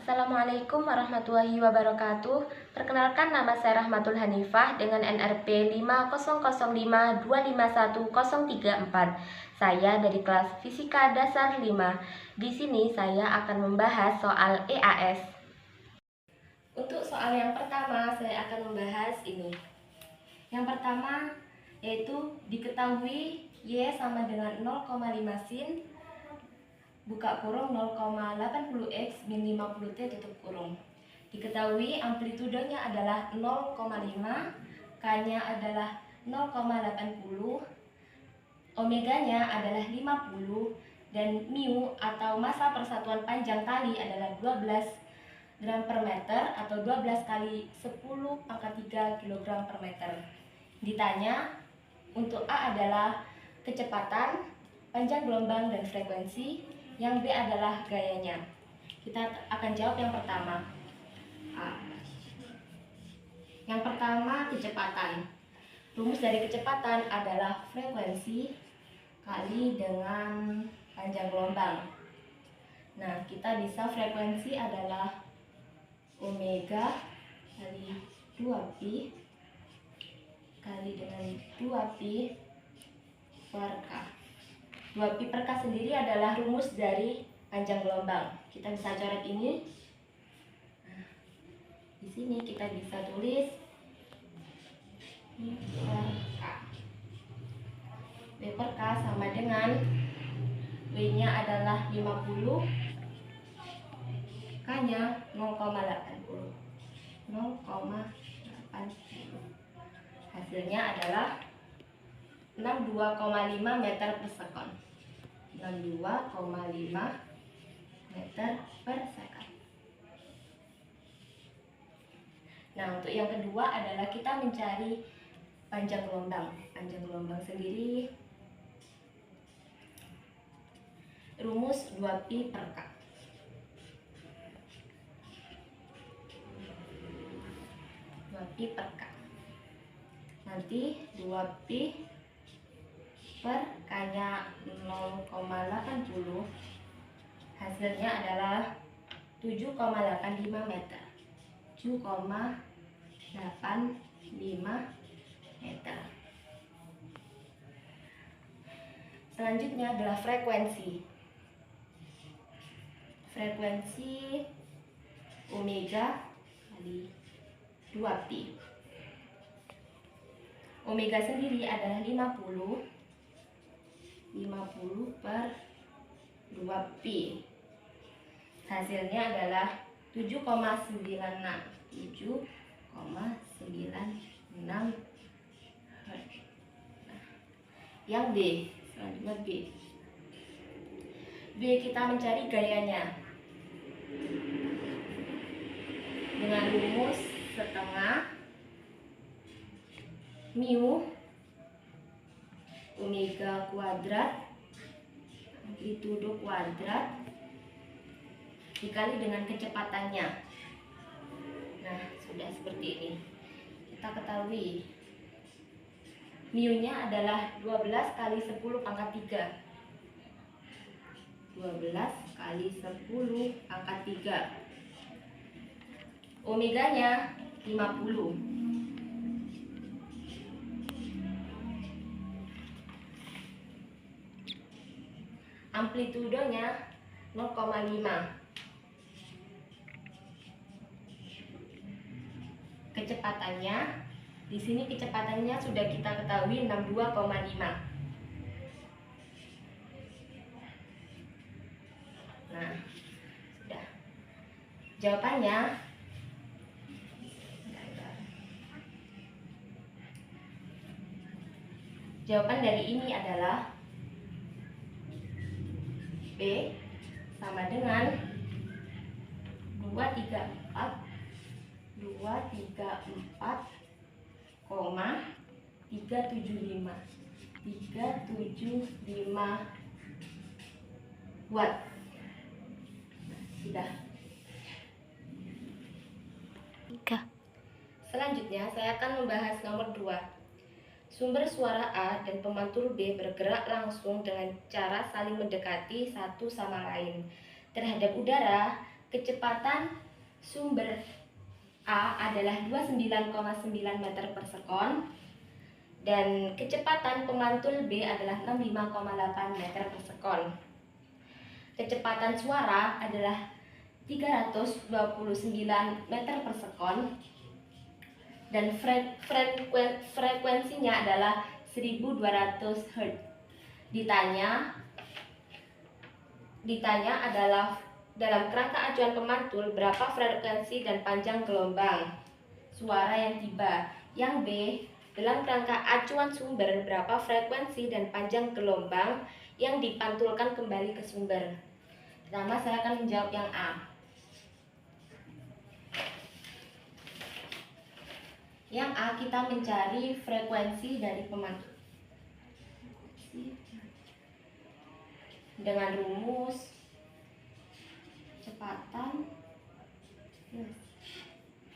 Assalamualaikum warahmatullahi wabarakatuh. Perkenalkan, nama saya Rahmatul Hanifah dengan NRP 500525134. Saya dari kelas Fisika Dasar 5. Di sini saya akan membahas soal EAS. Untuk soal yang pertama, saya akan membahas ini. Yang pertama yaitu diketahui Y sama dengan 0,5 sin buka kurung 0,80x min 50t tutup kurung. Diketahui amplitudenya adalah 0,5, K-nya adalah 0,80, omeganya adalah 50, dan mu atau massa persatuan panjang tali adalah 12 gram per meter atau 12 kali 10 pangkat 3 kg per meter. Ditanya untuk A adalah kecepatan, panjang gelombang, dan frekuensi. Yang B adalah gayanya. Kita akan jawab yang pertama. A. Yang pertama, kecepatan. Rumus dari kecepatan adalah frekuensi kali dengan panjang gelombang. Nah, kita bisa frekuensi adalah omega kali 2pi kali dengan 2pi per K. 2pi per K sendiri adalah rumus dari panjang gelombang. Kita bisa coret ini. Nah, di sini kita bisa tulis per K. W per K sama dengan W-nya adalah 50, K-nya 0,80. Hasilnya adalah 62,5 meter per sekon. 62,5 meter per second. Nah, untuk yang kedua adalah kita mencari panjang gelombang. Panjang gelombang sendiri rumus 2pi per K. 2pi per K. Nanti 2pi per K-nya 0,80, hasilnya adalah 7,85 meter. 7,85 meter. Selanjutnya adalah frekuensi. Frekuensi omega kali 2pi. Omega sendiri adalah 50 per 2pi. Hasilnya adalah 7,96 Hz. Yang B, selanjutnya B. B kita mencari gayanya dengan rumus setengah mu omega kuadrat amplitudo kuadrat dikali dengan kecepatannya. Nah, sudah seperti ini. Kita ketahui mu-nya adalah 12 kali 10 pangkat 3. 12 kali 10 pangkat 3. Omeganya 50. Amplitudonya 0,5. Kecepatannya, di sini kecepatannya sudah kita ketahui 62,5. Nah, sudah. Jawabannya jawaban dari ini adalah B sama dengan 234,375 watt. Sudah. Selanjutnya saya akan membahas nomor 2. Sumber suara A dan pemantul B bergerak langsung dengan cara saling mendekati satu sama lain terhadap udara kecepatan sumber A adalah 29,9 meter per sekon dan kecepatan pemantul B adalah 65,8 meter per sekon. Kecepatan suara adalah 329 meter per sekon dan frekuensinya adalah 1200 Hz. Ditanya adalah dalam kerangka acuan pemantul berapa frekuensi dan panjang gelombang suara yang tiba. Yang B, dalam kerangka acuan sumber berapa frekuensi dan panjang gelombang yang dipantulkan kembali ke sumber. Pertama saya akan menjawab yang A. Yang A, kita mencari frekuensi dari pemantul dengan rumus kecepatan plus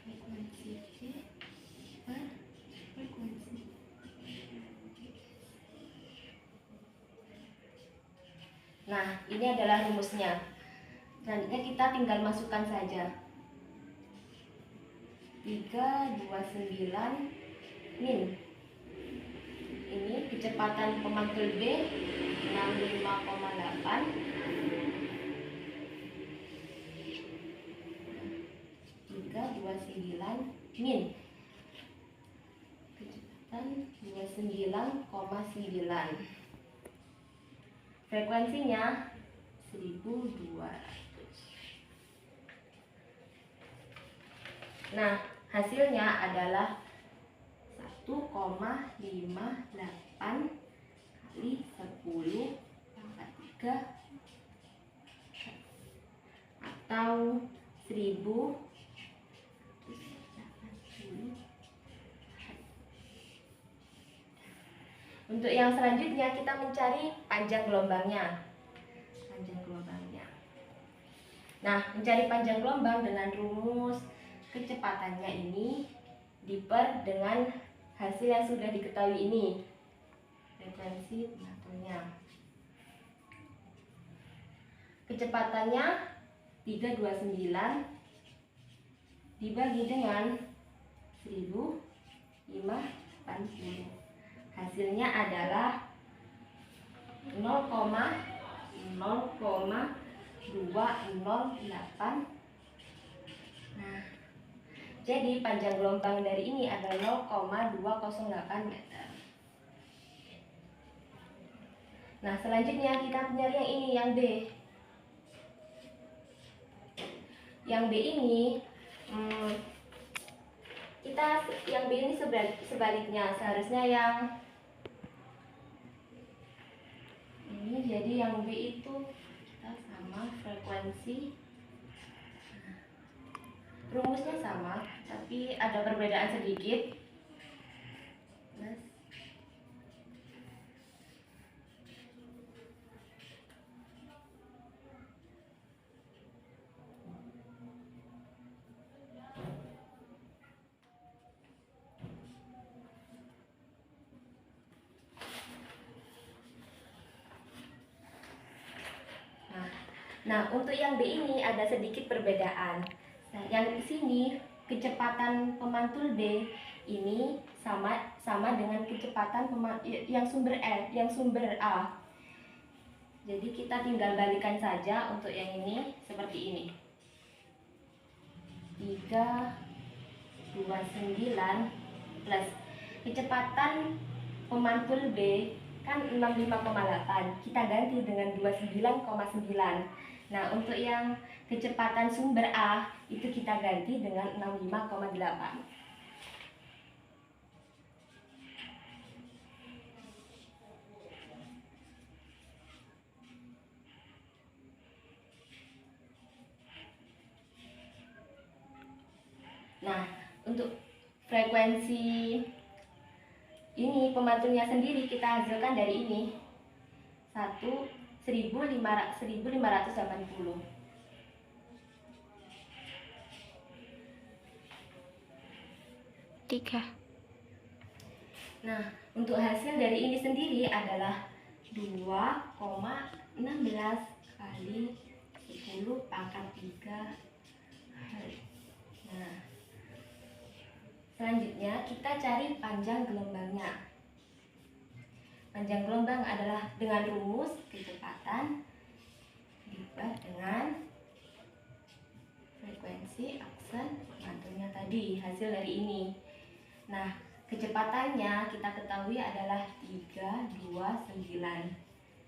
frekuensi C per frekuensi. Nah, ini adalah rumusnya. Selanjutnya kita tinggal masukkan saja. 329 min. Ini kecepatan pemantul B 65,8. 329 min. Kecepatan 29,9. Frekuensinya 1200. Nah, hasilnya adalah 1,58 kali 10 pangkat 3 atau 1000. Untuk yang selanjutnya kita mencari panjang gelombangnya. Nah, mencari panjang gelombang dengan rumus kecepatannya ini diper dengan hasil yang sudah diketahui ini. Frekuensi pemantulnya. Kecepatannya 329 dibagi dengan 1080. Hasilnya adalah 0,208. Nah, jadi panjang gelombang dari ini adalah 0,208 meter. Nah, selanjutnya kita mencari yang ini, yang B. Yang B ini yang B ini sebaliknya, seharusnya yang ini, jadi yang B itu kita sama frekuensi. Rumusnya sama, tapi ada perbedaan sedikit. Nah, untuk yang B ini ada sedikit perbedaan. Nah, yang di sini kecepatan pemantul B ini sama dengan kecepatan yang sumber A. Jadi kita tinggal balikan saja untuk yang ini seperti ini. 329 plus kecepatan pemantul B kan 65,8, kita ganti dengan 29,9. Nah, untuk yang kecepatan sumber A itu kita ganti dengan 65,8. Nah, untuk frekuensi ini pemantulnya sendiri kita hasilkan dari ini 1580. Nah, untuk hasil dari ini sendiri adalah 2,16 kali 10 pangkat 3 Selanjutnya kita cari panjang gelombangnya. Panjang gelombang adalah dengan rumus kecepatan dibuat dengan frekuensi aksen mantulnya tadi, hasil dari ini. Nah, kecepatannya kita ketahui adalah 329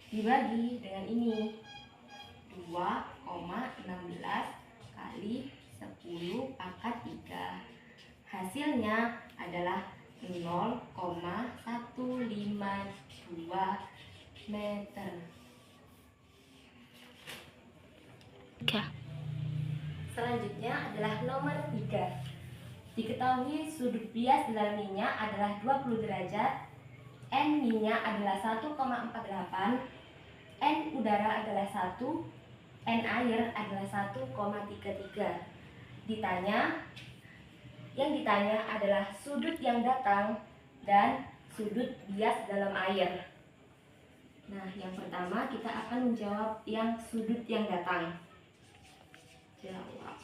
dibagi dengan ini 2,16 kali 10 pangkat 3. Hasilnya adalah 0,152 meter. Selanjutnya adalah nomor 3. Diketahui sudut bias dalam minyak adalah 20 derajat, N minyak adalah 1,48, N udara adalah 1, N air adalah 1,33. Yang ditanya adalah sudut yang datang dan sudut bias dalam air. Nah, yang pertama kita akan menjawab yang sudut yang datang. Jawab.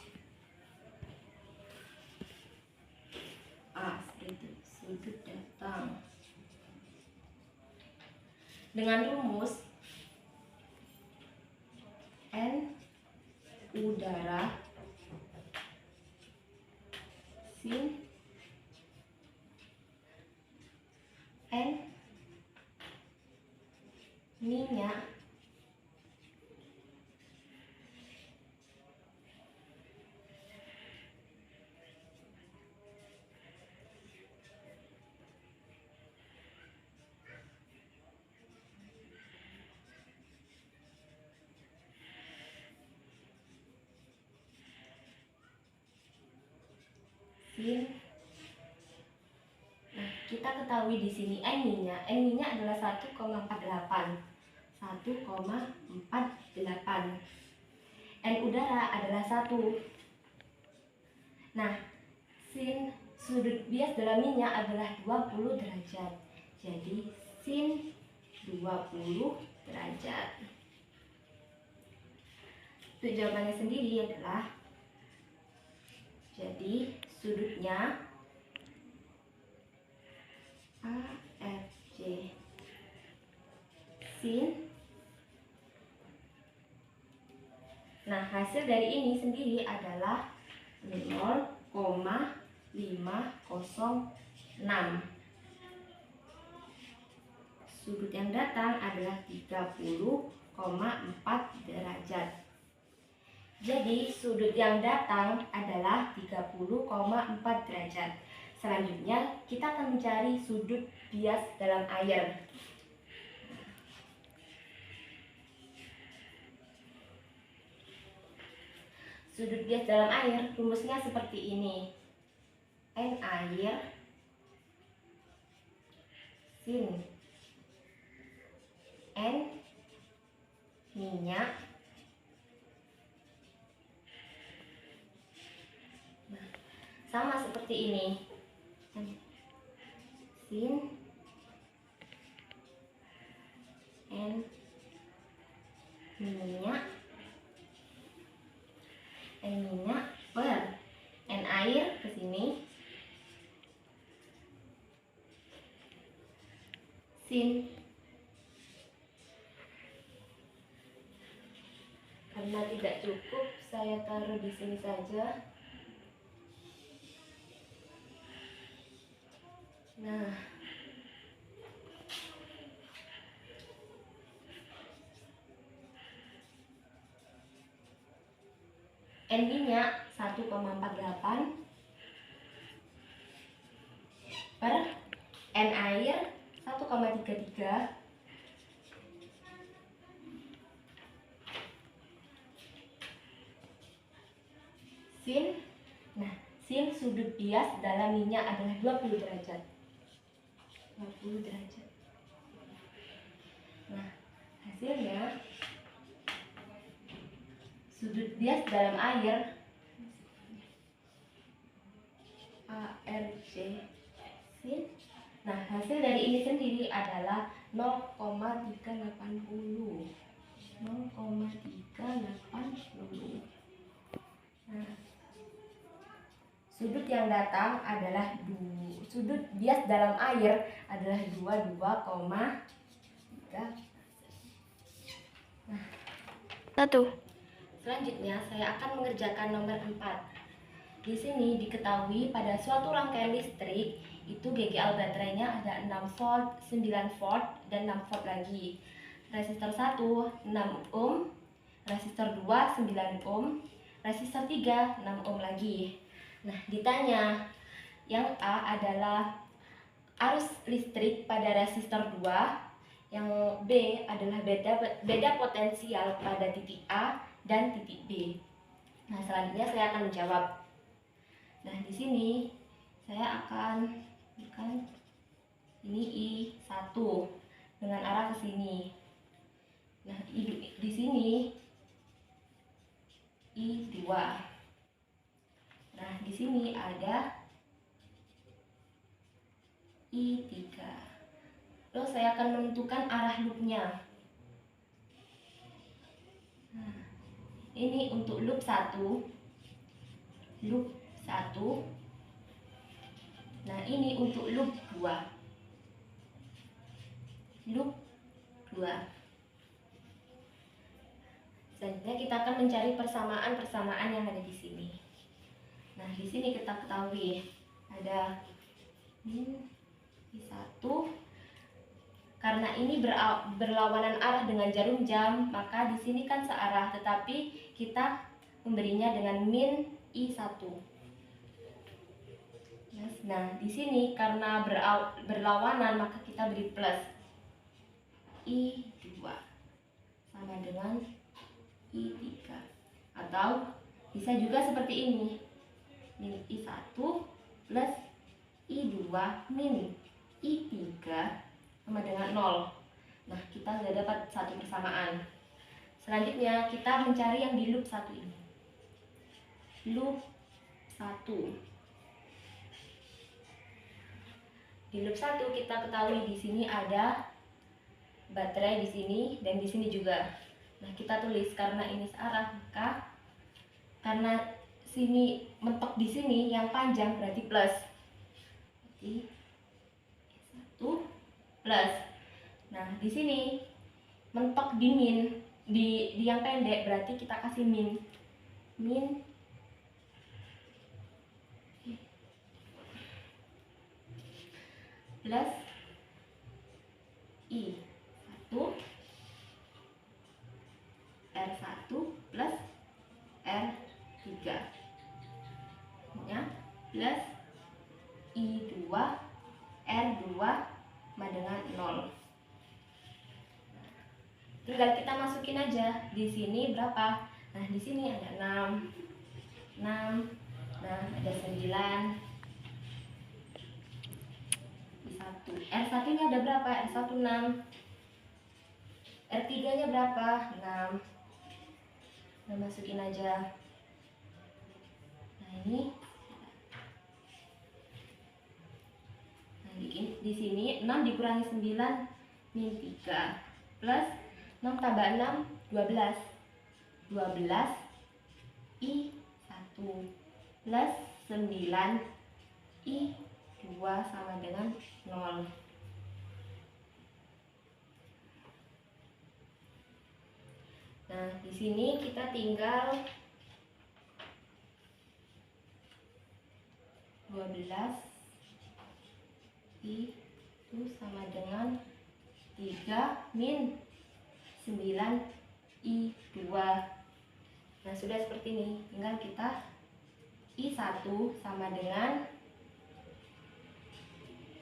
Seperti sudut datang. Dengan rumus N udara sin N minyak sin. Nah, kita ketahui di sini N minyak adalah 1,48. N udara adalah 1. Nah, sin sudut bias dalam minyak adalah 20 derajat. Jadi sin 20 derajat. Untuk jawabannya sendiri adalah, jadi sudutnya AFC sin. Nah, hasil dari ini sendiri adalah 0,506. Sudut yang datang adalah 30,4 derajat. Jadi sudut yang datang adalah 30,4 derajat. Selanjutnya kita akan mencari sudut bias dalam air. Sudut bias dalam air rumusnya seperti ini. N air sin N minyak sama seperti ini. Sin N minyak per N air ke sini sin. Karena tidak cukup, saya taruh di sini saja. Nah, N minyak 1,48 per N air 1,33 sin. Nah, sin sudut bias dalam minyak adalah 20 derajat. 20 derajat. Nah, hasilnya sudut bias dalam air ARC sin. Nah, hasil dari ini sendiri adalah 0,380. 0,380. Nah, Sudut yang datang adalah sudut bias dalam air adalah 22,3. Nah, 1. Selanjutnya saya akan mengerjakan nomor 4. Di sini diketahui pada suatu rangkaian listrik itu GGL baterainya ada 6 volt, 9 volt, dan 6 volt lagi. Resistor 1 6 ohm, resistor 2 9 ohm, resistor 3 6 ohm lagi. Nah, ditanya yang A adalah arus listrik pada resistor 2, yang B adalah beda potensial pada titik A dan titik B. Nah, selanjutnya saya akan menjawab. Nah, di sini saya akan ini I1 dengan arah ke sini. Nah, di sini I2. Nah, di sini ada I3. Terus saya akan menentukan arah loopnya. Nah, ini untuk loop 1. Loop 1. Nah, ini untuk loop 2. Loop 2. Selanjutnya kita akan mencari persamaan-persamaan yang ada di sini. Nah, di sini kita ketahui ada I1. Karena ini berlawanan arah dengan jarum jam, maka di sini kan searah, tetapi kita memberinya dengan min I1. Nah, di sini karena berlawanan, maka kita beri plus I2 sama dengan I3. Atau bisa juga seperti ini, min I1 plus I2 min I3 sama dengan 0. Nah, kita sudah dapat satu persamaan. Selanjutnya kita mencari yang di loop 1 ini. Loop 1. Di loop 1 kita ketahui di sini ada baterai di sini dan di sini juga. Nah, kita tulis karena ini searah, maka karena sini mentok di sini yang panjang berarti plus. Jadi 1 plus. Nah, di sini mentok di min, di yang pendek berarti kita kasih min plus I1 R1 plus R3 ya, plus I2 R2 sama dengan 0. Tinggal kita masukin aja. Di sini berapa? Nah, di sini ada 6. Nah, ada 9. R1 nya ada berapa? R1 6. R3 nya berapa? 6. Nah, masukin aja. Nah, ini. Nah, di sini 6 dikurangi 9 min 3 plus 6 tambah 6 12. 12 I1 plus 9 I2 sama dengan 0. Nah, di sini kita tinggal 12 I1 sama dengan 3 min 9 I2. Nah, sudah seperti ini. Tinggal kita I1 sama dengan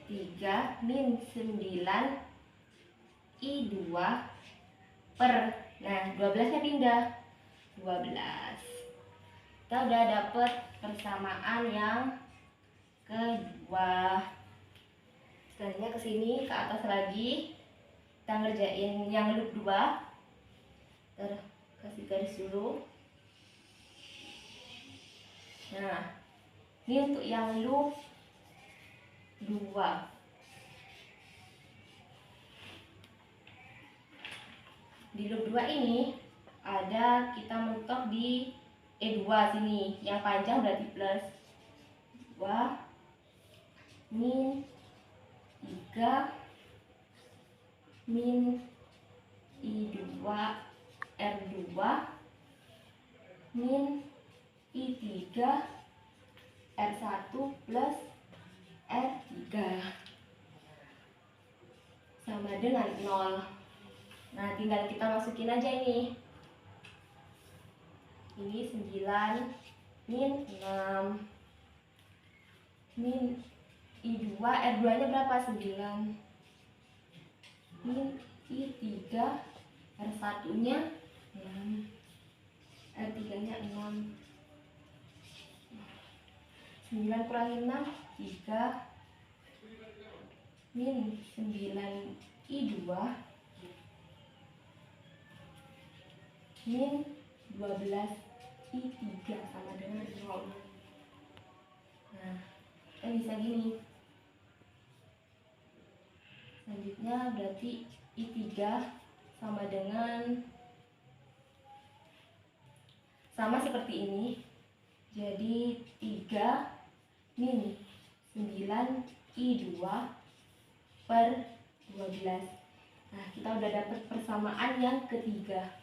3 min 9 I2 per, nah 12 nya pindah 12. Kita udah dapet persamaan yang kedua. Selanjutnya ke sini, ke atas lagi. Kita ngerjain yang loop 2. Kasih garis dulu. Nah, ini untuk yang loop 2. Di loop 2 ini ada kita mentok di E2 sini. Yang panjang berarti plus. 2 min 3 min I2 R2 min I3 R1 plus R3 sama dengan 0. Nah, tinggal kita masukin aja ini. Ini 9 min 6 min I2 R2 nya berapa? 9 min I3 R1 nya 6 R3 nya 6. 9 kurangi 6 3 min 9 I2 min 12 I3 sama dengan 0. Nah, kita bisa gini. Selanjutnya berarti I3 sama dengan, sama seperti ini. Jadi 3 min 9 I2 per 12. Nah, kita udah dapat persamaan yang ketiga.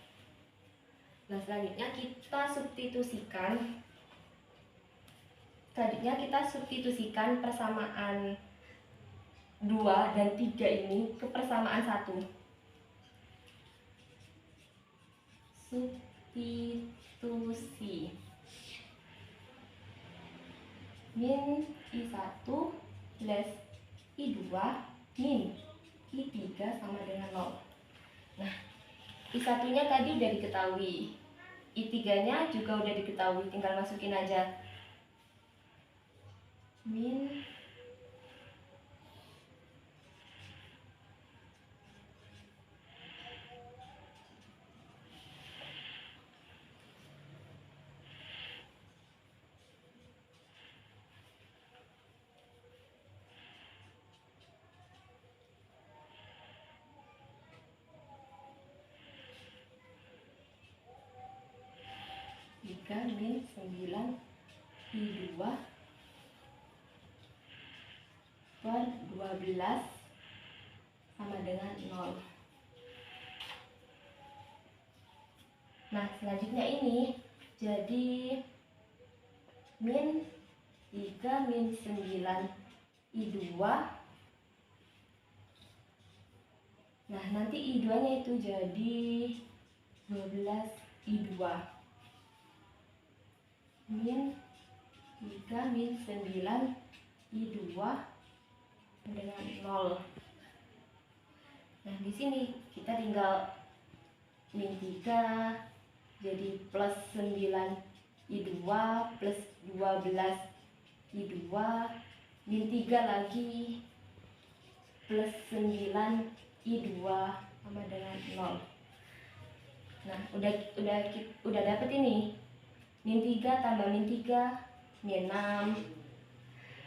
Nah, selanjutnya kita substitusikan. Persamaan 2 dan 3 ini ke persamaan 1. Substitusi. Min I1 plus I2 min I3 sama dengan 0. Nah, I1 nya tadi udah diketahui, I3 nya juga udah diketahui, tinggal masukin aja. Min min 9 I2 per 12 sama dengan 0. Nah, selanjutnya ini jadi min 3 min 9 I2. Nah, nanti I2 nya itu jadi 12 I2 min 3 min 9 I2 dengan 0. Nah, di sini kita tinggal min 3 jadi plus 9 I2 plus 12 I2 min 3 lagi plus 9 I2 sama dengan 0. Nah, udah dapet ini. Min 3 tambah min 3 min 6.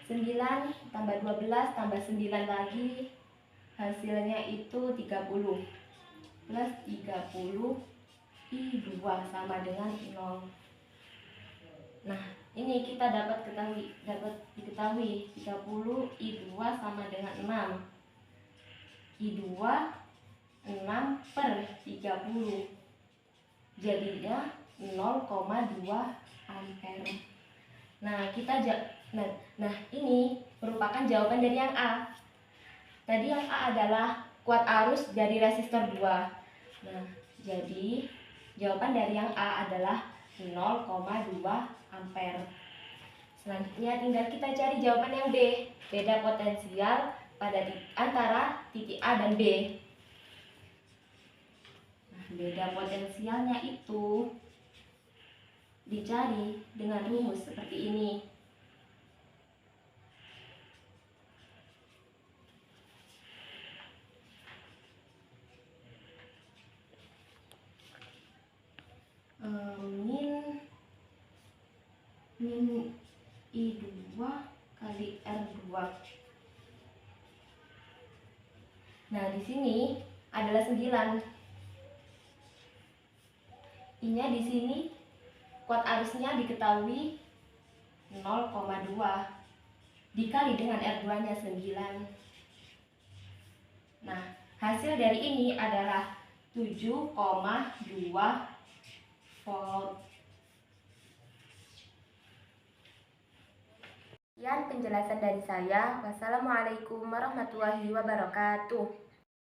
9 tambah 12 tambah 9 lagi, hasilnya itu 30 plus 30 I2 sama dengan 0. Nah, ini kita dapat diketahui 30 I2 sama dengan 6. I2 6 per 30 jadinya 0,2 ampere. Nah, ini merupakan jawaban dari yang A. Tadi yang A adalah kuat arus dari resistor 2. Nah, jadi jawaban dari yang A adalah 0,2 ampere. Selanjutnya tinggal kita cari jawaban yang B, beda potensial antara titik A dan B. Nah, beda potensialnya itu dicari dengan rumus seperti ini. Min I2 kali R2. Nah, di sini adalah 9. I-nya di sini kuat arusnya diketahui 0,2. dikali dengan R2-nya 9. Nah, hasil dari ini adalah 7,2 volt. Sekian penjelasan dari saya. Wassalamualaikum warahmatullahi wabarakatuh.